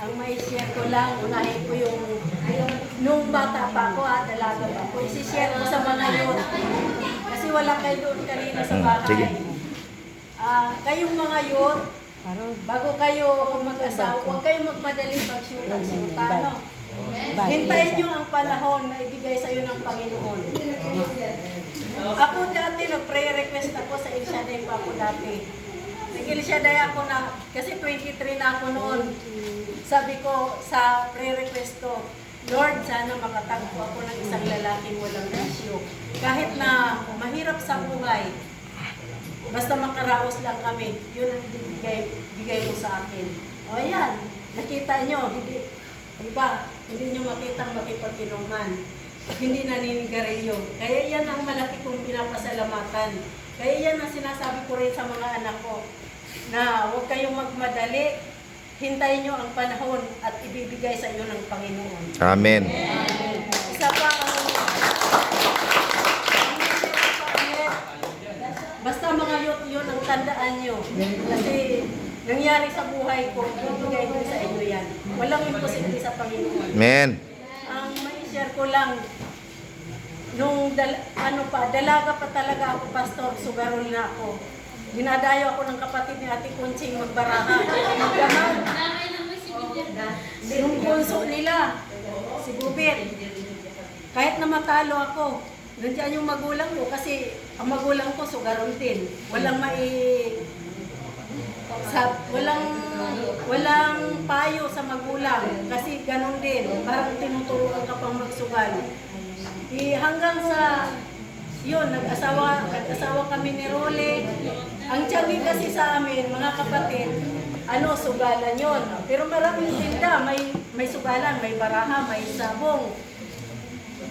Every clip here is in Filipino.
Ang may share ko lang, unahin ko yung nung bata pa ako dalaga pa ako, isi-share ko sa mga yun. Kasi wala kayo doon kanina sa bahay. Sige. Kayong mga yun, bago kayo mag-asawa, huwag kayong magmadali pag-syuta. No? Hintayin nyo ang panahon na ibigay sa iyo ng Panginoon. Ako dati, nag-pray-request ako sa El Shaddai pa ako dati. Nag-El Shaddai ako na, kasi 23 na ako noon. Sabi ko sa prayer request ko, Lord, sana makatagpo ako ng isang lalaking walang rasyo. Kahit na mahirap sa buhay, basta makaraos lang kami, yun ang bigay mo sa akin. O yan, nakita nyo, diba, hindi nyo makitang makipag-inuman, hindi naninigarilyo. Kaya yan ang malaki kong pinapasalamatan. Kaya yan ang sinasabi ko rin sa mga anak ko, na huwag kayong magmadali, hintayin nyo ang panahon at ibibigay sa iyo ng Panginoon. Amen. Isa pa basta mga yun ang tandaan nyo. Kasi nangyari sa buhay ko, ibigay ko sa inyo yan. Walang imposible sa Panginoon. Amen. Ang mai-share ko lang, nung dalaga pa talaga ako, pastor, sugarol na ako. Dinadayo ako ng kapatid ni Ate Kunching magbaraha. Magdamag. Yung punso nila, si Gubit. Kahit na matalo ako, nandiyan yung magulang ko kasi ang magulang ko sugarol din. Walang payo sa magulang kasi ganun din. Parang tinuturuan ka pang magsugal. Hanggang sa yun, nag-asawa kami ni Rolly. Ang tiyabi kasi sa amin, mga kapatid, sugalan yun. Pero maraming tinda, may sugalan, may baraha, may sabong.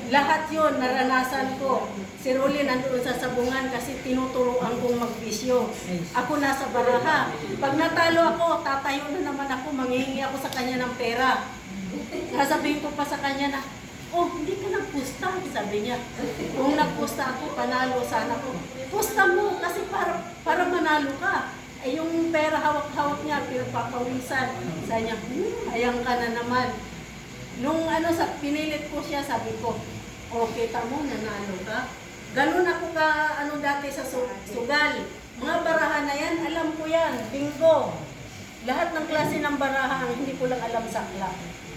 Lahat yun, naranasan ko. Si Rolly nandoon sa sabungan kasi tinuturuan kong magbisyo. Ako nasa baraha. Pag natalo ako, tatayo na naman ako, manghihingi ako sa kanya ng pera. Sasabihin ko pa sa kanya na, oh, hindi ka nagpusta, sabi niya. Kung nagpusta ako, panalo sana ko. Pusta mo kasi para manalo ka. Eh yung pera hawak-hawak niya, pinagpapawisan. Sabi niya, ayang ka na naman. Nung sa pinilit ko siya, sabi ko, oh, kita mo, nanalo ka. Ganun ako ka, dati sa sugal. Mga baraha na yan, alam ko yan, bingo. Lahat ng klase ng baraha, hindi ko lang alam sakla.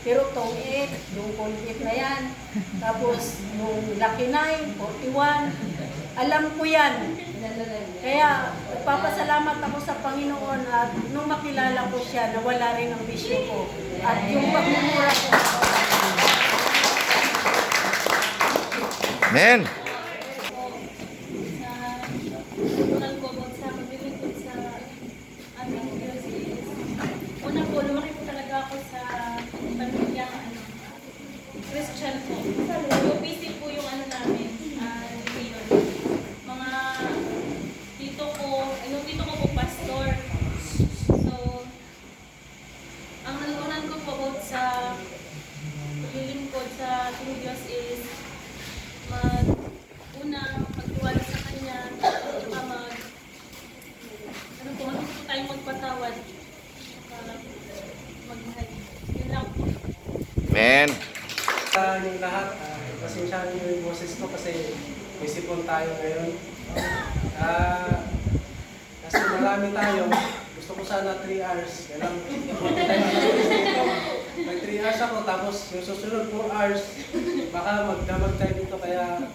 Pero tong 8, yung Colgate na yan, tapos yung Lucky 9, 41, alam ko yan. Kaya papasalamat ako sa Panginoon at nung makilala ko siya, nawala rin ang bisyo ko. At yung pagmumura ko. Amen. Christian po. UPC po yung namin, religion. Mga tito ko po pastor. So, ang natutunan ko po about sa paglilingkod sa King Diyos is magtiwala sa Kanya, ano po tayong magpatawad, magmahal. Yun lang po. Amen. Yung lahat, pasensyahan niyo yung boses ko kasi may sipon tayo ngayon. Kasi marami tayo, gusto ko sana 3 hours. May 3 hours ako, tapos yung susunod 4 hours, baka magdamag tayo dito kaya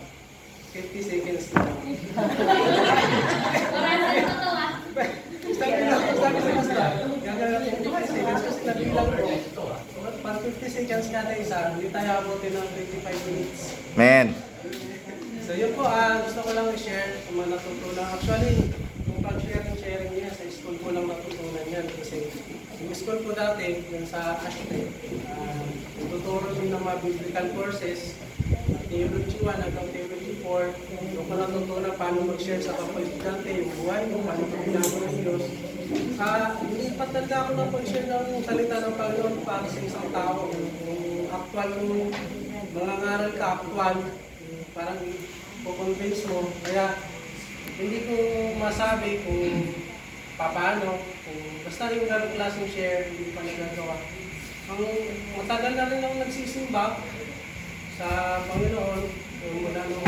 50 seconds na lang. Sabi sa basta, gagawin natin 50 seconds kasi nabilang ko. Pag 50 seconds kada isa, hindi tayo abutin ng 25 minutes. Amen. So yun po, gusto ko lang i-share kung mga natutunan. Actually, yung pag-sharing niya, sa school ko lang natutunan yan. Kasi yung school ko dati, yung sa Ashton, tuturo din ng mga biblical courses, Theology 1 hanggang Theology 4. Yung ko natutunan paano mag-share sa kapwa estudyante, yung buhay mo, paano pagkinawa ng Diyos. Inipat talaga ako ng pag-share ng salita ng Panginoon para sa isang tao. Yung actual yung mga ngaral ka, actual, parang i-convince mo. Kaya hindi ko masabi kung paano, kung basta yung ganong klaseng share, hindi pa nagagawa. ang matagal na rin ako nagsisimba sa Panginoon. Mula nung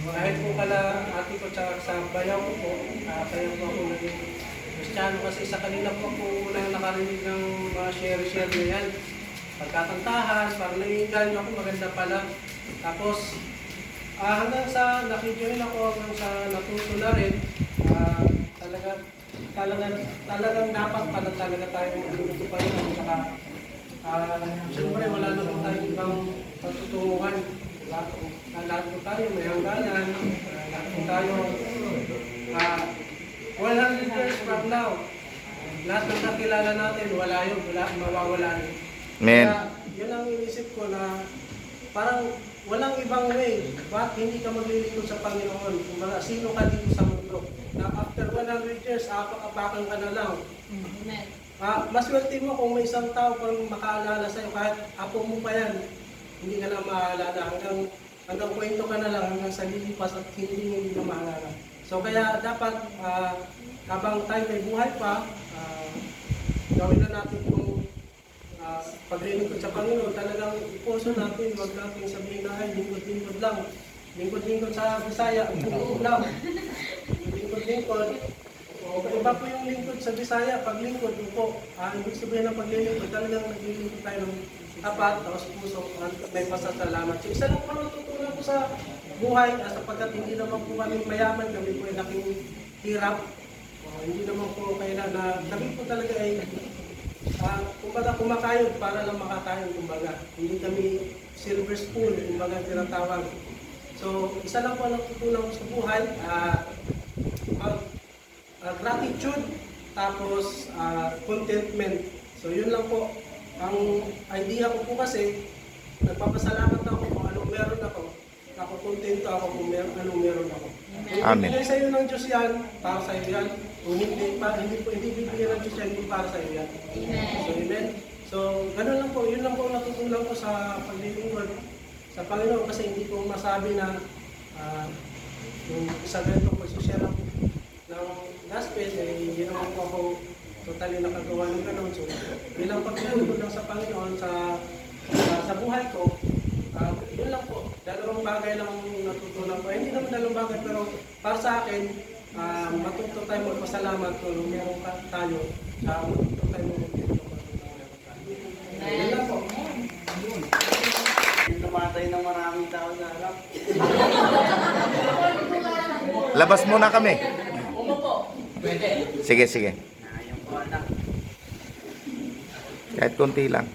kahit po kala ate ko tsaka sa bayaw ko po, kaya po ako naging Kristiyano kasi sa kanila po ako unang nakarinig ng mga share na yan. Pagkakantahan, parang naiinganyo ako, maganda pala. Tapos, hanggang sa nakijoin ako, hanggang sa natuto na rin, talagang dapat pala talaga tayo magluluto pa rin. Tsaka, siyempre wala na po tayong ibang patutunguhan. Lahat po tayo, may hangganan. Lahat po tayo, 100 years from now, lahat ng nakilala natin, wala yun, mawawala rin. Amen. Kaya, yun ang inisip ko na parang walang ibang way. Bakit hindi ka maglilingkod sa Panginoon? Kumbaga, sino ka dito sa mundo? Na after 100 years, apak-apakan ka na lang. Amen. Maswerte mo kung may isang tao parang makaalala sa'yo, kahit apo mo pa yan, hindi ka na maalala. Hanggang kwento ka na lang, hanggang sa lilipas at hindi na maalala. So kaya dapat, habang tayo may buhay pa, gawin na natin kung paglilingkod sa Panginoon, talagang ipuso natin, huwag natin sabihin na ay lingkod-lingkod lang. Lingkod-lingkod sa Bisaya, buo lang. Lingkod-lingkod. O iba po yung lingkod sa Bisaya, paglingkod, upo. Ibig sabihin ng paglilingkod, talagang naglilingkod tayo ng tapat, tapos puso, may pasasalamat. So, isa lang po natutunan ko sa buhay, sapagkat hindi naman po kami mayaman, kami po ay laking hirap. Hindi naman po kailan na kami po talaga ay kumbaga kumakayod para lang makakayod, kumbaga. Hindi kami silver spoon, kumbaga tinatawag. So, isa lang po ang natutunan ko sa buhay, gratitude, tapos contentment. So, yun lang po. Ang idea ko po kasi, nagpapasalamat ako kung anong meron ako. Nakukontento ako kung anong meron ako. Kung Amen. ibigay sa iyo ng Diyos yan, para sa iyo yan. Kung hindi bibigyan ng Diyos yan, hindi para sa iyo yan. So, amen. So, ganun lang po. Yun lang po ang natutunan ko sa paglilingkod sa Panginoon, kasi hindi ko masabi na yung isa ganito pag-share ng gospel, hindi naman po ako totally nakagawa ng ganun. So, bilang paglilingkod lang sa Panginoon sa buhay ko, yun lang po. Dalawang bagay lang natutunan ko. Hindi naman dalawang bagay, pero para sa akin, matuto tayo magpasalamat kung meron tayo. Matuto tayo magpasalamat. Yun lang po. Tumatay ng maraming tao sa harap. Labas muna kami. Sige, sige. Ayun po anak. Kahit konti lang.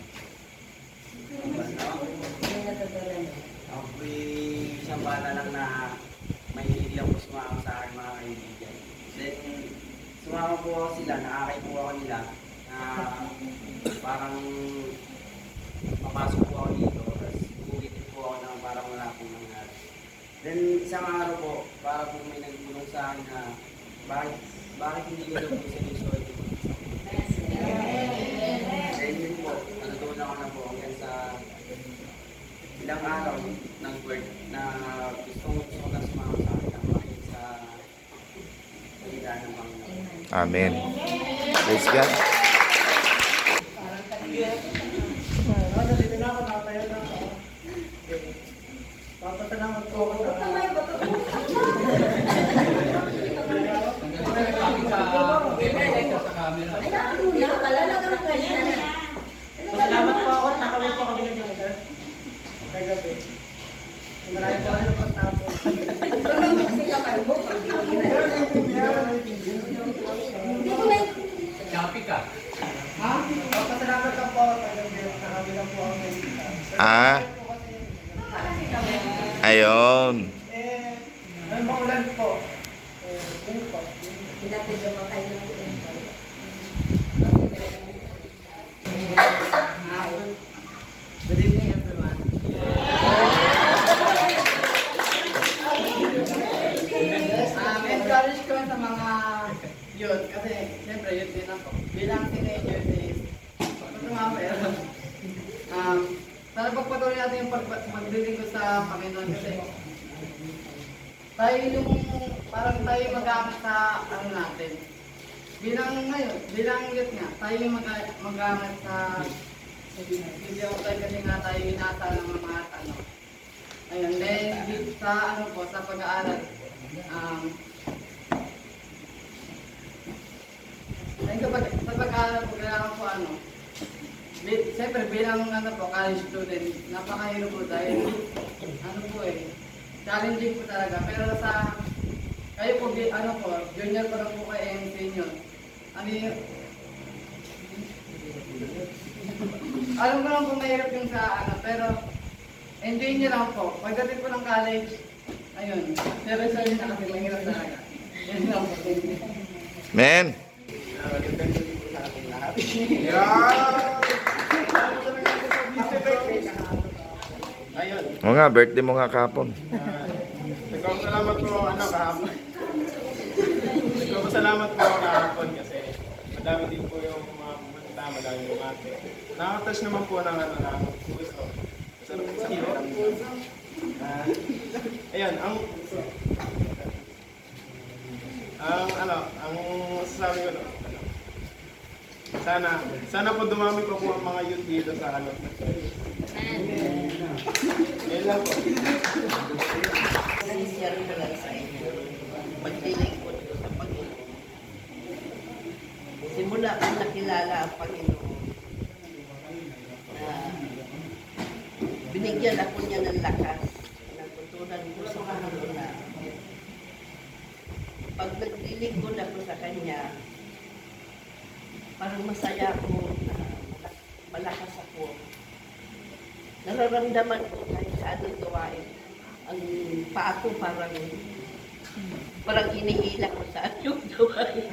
Ako po'y isang bata lang na may hindi ako sumama sa aking mga kaibigan. Then, sumama po ako sila, naakay po ako nila na parang papasok po ako dito, tapos ulitin po ako na parang wala pong nangyari. Then, isang araw po, para po may nagpulong sa akin na bakit hindi ko lang po sa Luzon? Then yun po, natutunan ko na po hanggang sa ilang araw nag-work na gusto ko na sumama sa akin ang makinig sa pagkidaan ng Panginoon. Amen. Praise God. Dito na ako, nakatayo na ako. Papasalamat po ako. Salamat po ako, nakawin po kami ng Diyos. Kagabi. Maraming po kayo pagtapos. Chapi ka. Ha? Papasalamat lang po ako. Kagabi lang po ako. Ayun. May maulan po. Yun po. Good evening everyone. Encourage ko sa mga youth kasi siyempre youth din ako. Bilang teenagers is sana pagpatuloy natin yung maglilingkod sa Panginoon kasi tayo yung parang tayo mag-aangat sa ano natin. Bilang ngayon, bilang youth nga, tayo yung mag-aangat sa Hindi ako tayo kasi nga tayo inasa ng mga ano. Ayun, then sa ano po, sa pag-aaral, ayun, sa pag-aaral po, kailangan po ano, siyempre bilang ano po, college student, napakahirap po dahil ano po challenging po talaga. Pero sa kayo po, ano po, junior pa lang po kayo and senior. Ano yung, alam ko lang po mahirap yung sa ano, pero enjoy nyo lang po. Pagdating po ng college, ayun, seryoso yun na kasi mahirap talaga. Yan lang po. Men. Ayun. O nga, birthday mo nga kahapon. Nagpapasalamat po kahapon. Nagpapasalamat po kahapon kasi madami din po yung mga pumunta, madami yung mate. Nakaka-touch naman po ng ano ng puso. Sarap sa iyo. Ayun, ang masasabi ko sana po dumami pa po ang mga youth dito sa ano. Yan lang po. Sincere ko lang sa inyo. Paglilingkod ko sa Panginoon. Simula kang nakilala ang Panginoon na binigyan ako niya ng lakas. Natutunan ko sa Panginoon na pag naglilingkod ako sa Kanya, parang masaya ako na malakas ako. Nararamdaman ko kahit sa anong gawain. Ang paa ko parang inihila ko sa anong gawain.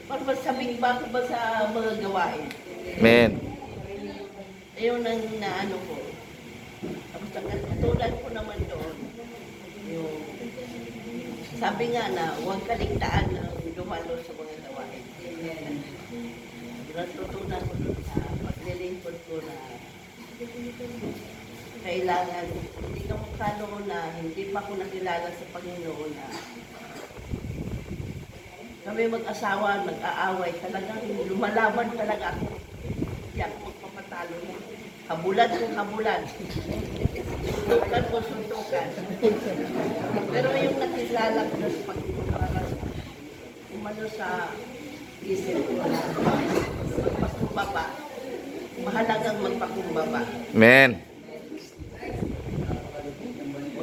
Parang sabing ba ko ba sa mga gawain? Men. Ayun ang naano ko. Tapos ang katulad ko naman doon, yung sabi nga na huwag kaligtaan na dumalo sa mga gawain. Natutunan ko doon sa paglilingkod ko na kailangan, hindi ka mukha noon na hindi pa ako nakilala sa Panginoon na kami mag-asawa, mag-aaway, talagang lumalaban talaga ako. Hindi ako magpapatalo mo. Habulan kung habulan. Suntukan ko suntukan. Pero yung nakilala ko na sa Panginoon, parang umano sa isip ko na magpakumbaba. Mahalagang magpakumbaba. Men.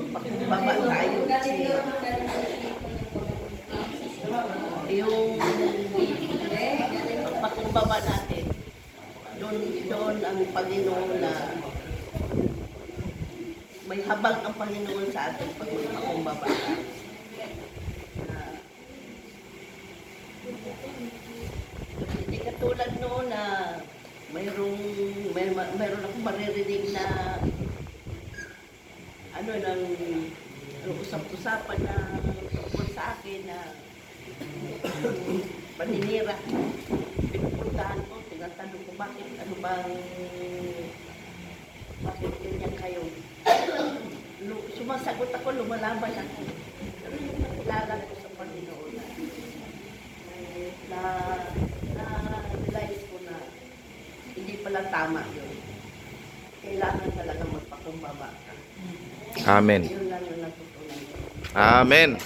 Magpakumbaba tayo kasi yung magpakumbaba natin, doon ang Panginoon na may habang ang Panginoon sa atin pag magpakumbaba. Hindi katulad noon na mayroon akong maririnig na ng usap-usapan na tungkol sa akin na paninira. Pinupuntahan ko, tinatanong ko bakit ganyan kayo. Sumasagot ako, lumalaban ako. Pero yung nakilala ko sa Panginoon na-realize ko na hindi pala tama yun. Kailangan talaga magpakumbaba ka. Amen. Yun lang yung natutunan ko. Amen.